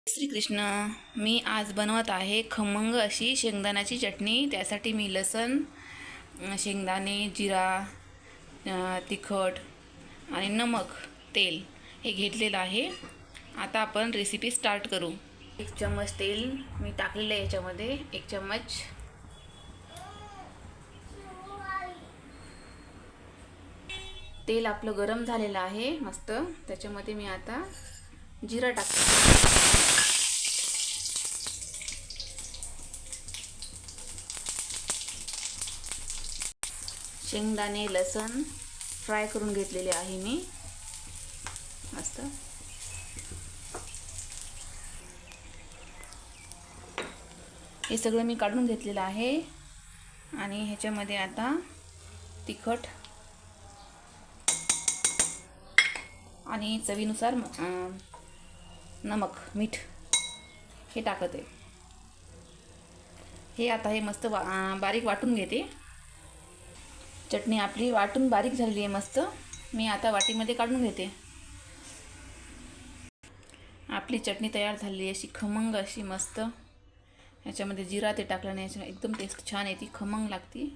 श्रीकृष्ण. मी आज बनवत आहे खमंग अशी शेंगदाण्याची चटणी. त्यासाठी मी लसण, शेंगदाणे, जिरा, तिखट आणि नमक, तेल हे घेतलेलं आहे. आता आपण रेसिपी स्टार्ट करू. 1 चम्मच तेल मी टाकलेलं आहे याच्यामध्ये. 1 चम्मच तेल आपलं गरम झालेलं आहे मस्त. त्याच्यामध्ये मी आता जिरा टाकते. शेंगदाणे, लसण फ्राय करून घेतलेले आहे मी मस्त. हे सगळं मी काढून घेतलेलं आहे. आणि ह्याच्यामध्ये आता तिखट आणि चवीनुसार नमक, मीठ हे टाकते. हे आता हे मस्त बारीक वाटून घेते. चटणी आपली वाटून बारीक झालेली आहे मस्त. मी आता वाटीमध्ये काढून घेते. आपली चटणी तयार झालेली आहे अशी खमंग अशी मस्त. ह्याच्यामध्ये जिरा ते टाकल्याने एकदम टेस्ट छान येते, खमंग लागते.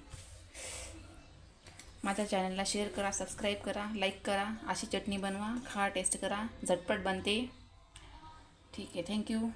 माझ्या चॅनलला शेअर करा, सबस्क्राईब करा, लाईक करा. अशी चटणी बनवा, खा, टेस्ट करा, झटपट बनते. ठीक आहे, थँक्यू.